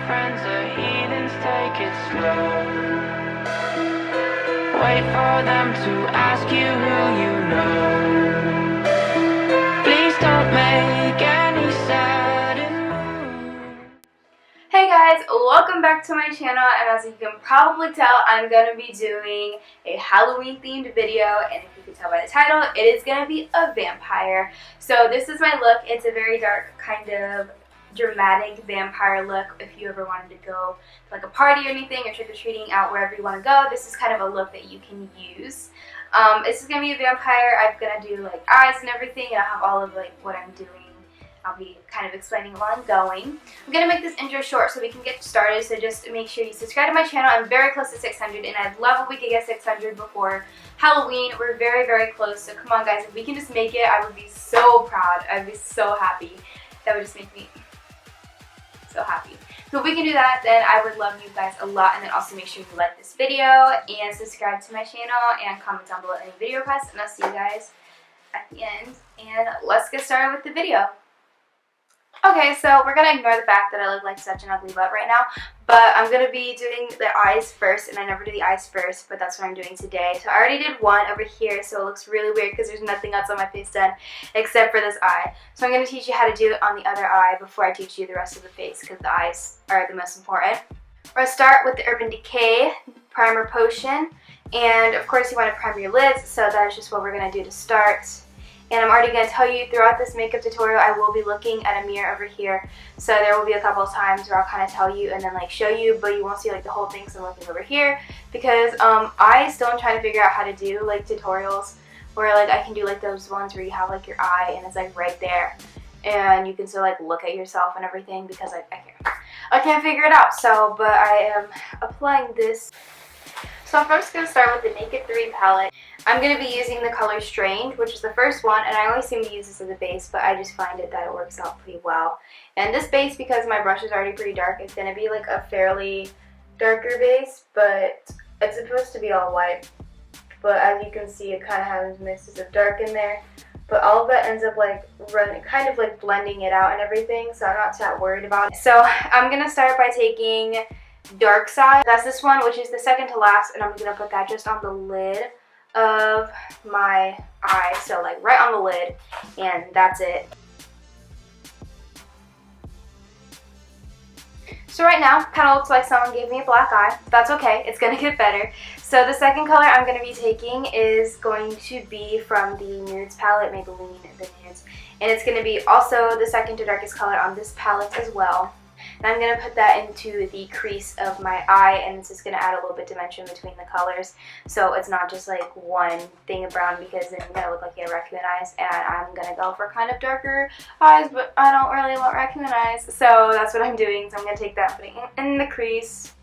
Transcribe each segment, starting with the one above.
friends are heathens, take it slow. Wait for them to ask you who you know. Please don't make any sudden moves. Hey guys, welcome back to my channel, and as you can probably tell, I'm going to be doing a Halloween themed video, and if you can tell by the title, it is going to be a vampire. So this is my look. It's a very dark, kind of dramatic vampire look. If you ever wanted to go to like a party or anything, or trick-or-treating out wherever you want to go, this is kind of a look that you can use. This is going to be a vampire. I'm going to do like eyes and everything, and I'll have all of like what I'm doing. I'll be kind of explaining while I'm going. I'm going to make this intro short so we can get started, so just make sure you subscribe to my channel. I'm very close to 600, and I'd love if we could get 600 before Halloween. We're very, very close, so come on guys, if we can just make it, I would be so proud. I'd be so happy. That would just make me so happy. So if we can do that, then I would love you guys a lot, and then also make sure you like this video and subscribe to my channel and comment down below any video requests, and I'll see you guys at the end, and let's get started with the video. Okay, so we're going to ignore the fact that I look like such an ugly butt right now, but I'm going to be doing the eyes first, and I never do the eyes first, but that's what I'm doing today. So I already did one over here, so it looks really weird because there's nothing else on my face done except for this eye. So I'm going to teach you how to do it on the other eye before I teach you the rest of the face, because the eyes are the most important. We're going to start with the Urban Decay Primer Potion, and of course you want to prime your lids, so that is just what we're going to do to start. And I'm already going to tell you throughout this makeup tutorial, I will be looking at a mirror over here. So there will be a couple of times where I'll kind of tell you and then like show you, but you won't see like the whole thing because I'm looking over here. Because I still am trying to figure out how to do like tutorials where like I can do like those ones where you have like your eye and it's like right there. And you can still like look at yourself and everything, because I can't figure it out. So, but I am applying this. So I'm first going to start with the Naked 3 palette. I'm going to be using the color Strange, which is the first one, and I always seem to use this as a base, but I just find that it works out pretty well. And this base, because my brush is already pretty dark, it's going to be like a fairly darker base, but it's supposed to be all white. But as you can see, it kind of has mixes of dark in there. But all of that ends up like kind of like blending it out and everything, so I'm not that worried about it. So I'm going to start by taking Dark Side. That's this one, which is the second to last, and I'm going to put that just on the lid of my eye, so like right on the lid, and that's it. So right now, kind of looks like someone gave me a black eye. That's okay, it's going to get better. So the second color I'm going to be taking is going to be from the Nudes palette, Maybelline The Nudes, and it's going to be also the second to darkest color on this palette as well. And I'm going to put that into the crease of my eye, and this is going to add a little bit dimension between the colors, so it's not just like one thing of brown, because then you're going to look like you have raccoon eyes, and I'm going to go for kind of darker eyes, but I don't really want raccoon eyes, so that's what I'm doing. So I'm going to take that and put it in the crease.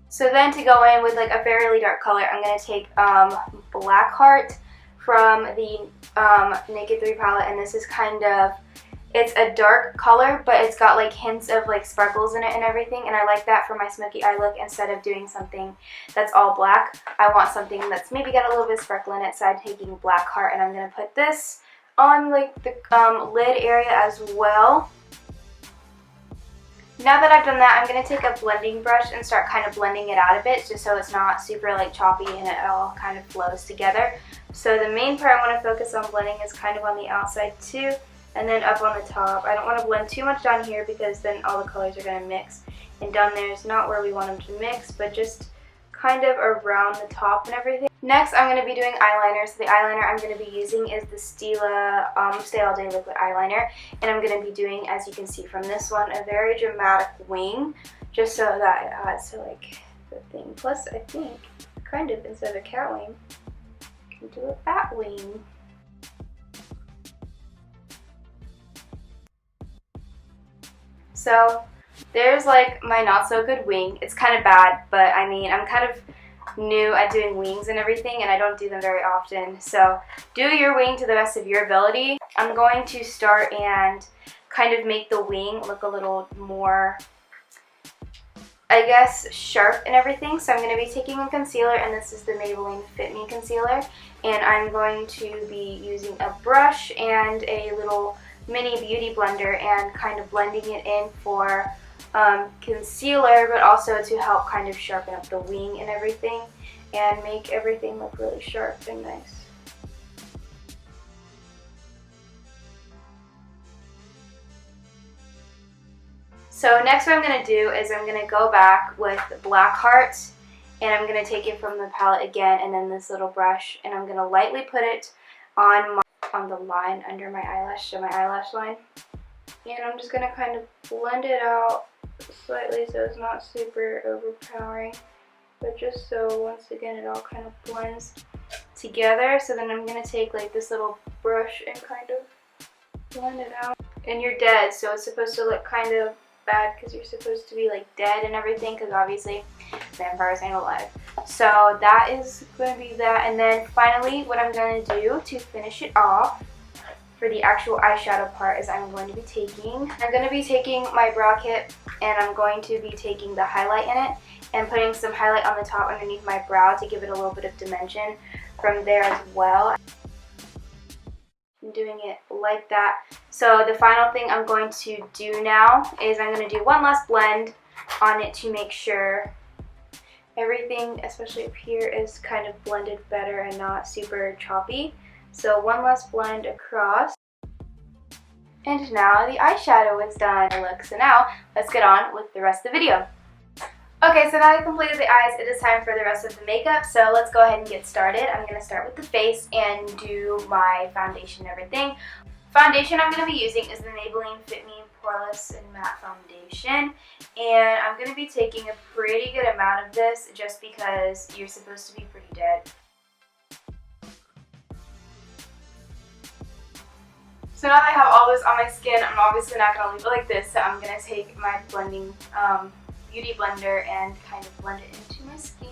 So then to go in with like a fairly dark color, I'm going to take Blackheart from the Naked 3 palette, and this is kind of, it's a dark color, but it's got like hints of like sparkles in it and everything, and I like that for my smoky eye look. Instead of doing something that's all black, I want something that's maybe got a little bit of sparkle in it, so I'm taking Blackheart, and I'm going to put this on like the lid area as well. Now that I've done that, I'm going to take a blending brush and start kind of blending it out a bit, just so it's not super like choppy and it all kind of flows together. So the main part I want to focus on blending is kind of on the outside too, and then up on the top. I don't want to blend too much down here, because then all the colors are going to mix, and down there is not where we want them to mix, but just kind of around the top and everything. Next, I'm going to be doing eyeliner. So the eyeliner I'm going to be using is the Stila Stay All Day Liquid Eyeliner, and I'm going to be doing, as you can see from this one, a very dramatic wing, just so that it adds to like the thing. Plus, I think, kind of, instead of a cat wing, I can do a bat wing. So there's like my not so good wing. It's kind of bad, but I mean, I'm kind of new at doing wings and everything, and I don't do them very often. So do your wing to the best of your ability. I'm going to start and kind of make the wing look a little more I guess, sharp and everything. So I'm going to be taking a concealer, and this is the Maybelline Fit Me concealer. And I'm going to be using a brush and a little mini beauty blender and kind of blending it in for concealer, but also to help kind of sharpen up the wing and everything and make everything look really sharp and nice. So next what I'm going to do is I'm going to go back with Blackheart, and I'm going to take it from the palette again, and then this little brush, and I'm going to lightly put it on the line under my eyelash, so my eyelash line. And I'm just going to kind of blend it out slightly so it's not super overpowering, but just so once again it all kind of blends together. So then I'm going to take like this little brush and kind of blend it out. And you're dead, so it's supposed to look kind of bad because you're supposed to be like dead and everything, because obviously vampires ain't alive. So that is going to be that. And then finally what I'm going to do to finish it off for the actual eyeshadow part is I'm going to be taking my brow kit, and I'm going to be taking the highlight in it and putting some highlight on the top underneath my brow to give it a little bit of dimension from there as well. I'm doing it like that. So the final thing I'm going to do now is I'm going to do one last blend on it to make sure everything, especially up here, is kind of blended better and not super choppy. So one last blend across. And now the eyeshadow is done. So now let's get on with the rest of the video. Okay, so now I completed the eyes, it is time for the rest of the makeup, so let's go ahead and get started. I'm going to start with the face and do my foundation and everything. Foundation I'm going to be using is the Maybelline Fit Me Poreless and Matte Foundation, and I'm going to be taking a pretty good amount of this just because you're supposed to be pretty dead. So now that I have all this on my skin, I'm obviously not going to leave it like this, so I'm going to take my blending beauty blender and kind of blend it into my skin.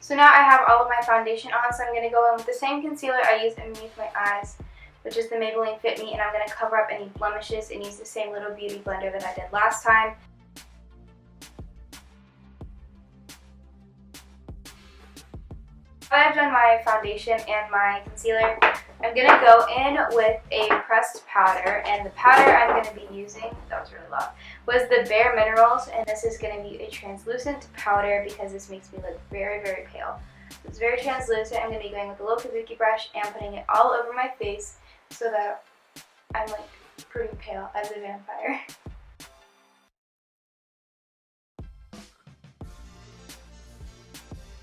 So now I have all of my foundation on, so I'm going to go in with the same concealer I used underneath my eyes, which is the Maybelline Fit Me, and I'm going to cover up any blemishes and use the same little beauty blender that I did last time. Now that I've done my foundation and my concealer, I'm going to go in with a pressed powder, and the powder I'm going to be using, that was really loud, was the Bare Minerals, and this is going to be a translucent powder because this makes me look very, very pale. So it's very translucent. I'm going to be going with a little kabuki brush and putting it all over my face so that I'm like pretty pale as a vampire.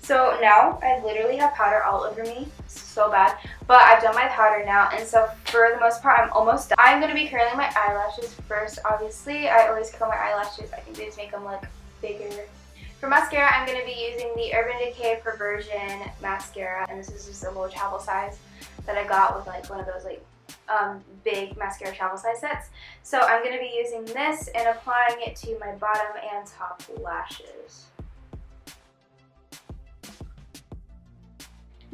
So now I literally have powder all over me, so bad, but I've done my powder now, and so for the most part I'm almost done. I'm going to be curling my eyelashes first, obviously. I always curl my eyelashes, I think they just make them look bigger. For mascara, I'm going to be using the Urban Decay Perversion mascara, and this is just a little travel size that I got with like one of those like big mascara travel size sets. So I'm going to be using this and applying it to my bottom and top lashes.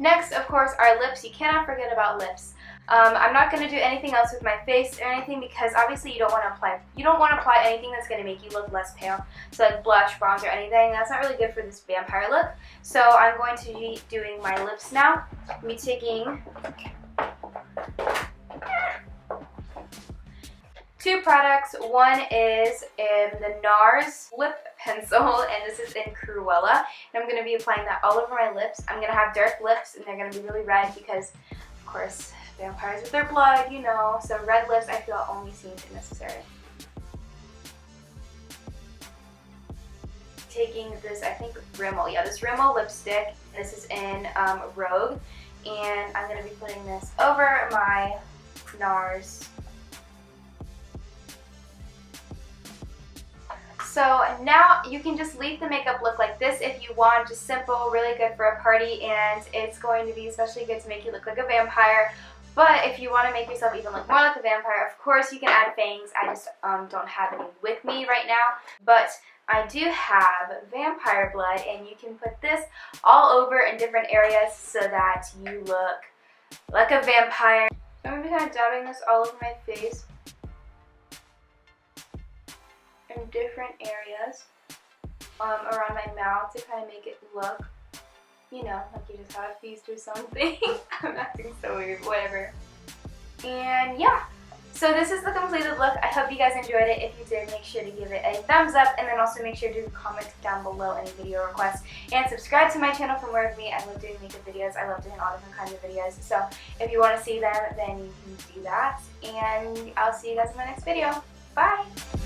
Next, of course, are lips. You cannot forget about lips. I'm not going to do anything else with my face or anything because obviously you don't want to apply anything that's going to make you look less pale. So like blush, bronzer, anything. That's not really good for this vampire look. So I'm going to be doing my lips now. I'm going to be taking two products. One is the NARS lip pencil, and this is in Cruella. And I'm going to be applying that all over my lips. I'm going to have dark lips, and they're going to be really red because, of course, vampires with their blood, you know. So red lips, I feel, only seems necessary. Taking this, I think, Rimmel. Yeah, this Rimmel lipstick. This is in Rogue. And I'm going to be putting this over my NARS. So now you can just leave the makeup look like this if you want, just simple, really good for a party, and it's going to be especially good to make you look like a vampire. But if you want to make yourself even look more like a vampire, of course you can add fangs. I just don't have any with me right now. But I do have vampire blood, and you can put this all over in different areas so that you look like a vampire. So I'm going to be kind of dabbing this all over my face in different areas around my mouth to kind of make it look, you know, like you just had a feast or something. I'm acting so weird, whatever. And yeah. So this is the completed look. I hope you guys enjoyed it. If you did, make sure to give it a thumbs up, and then also make sure to comment down below any video requests, and subscribe to my channel for more of me. I love doing makeup videos. I love doing all different kinds of videos. So if you want to see them, then you can do that, and I'll see you guys in my next video. Bye!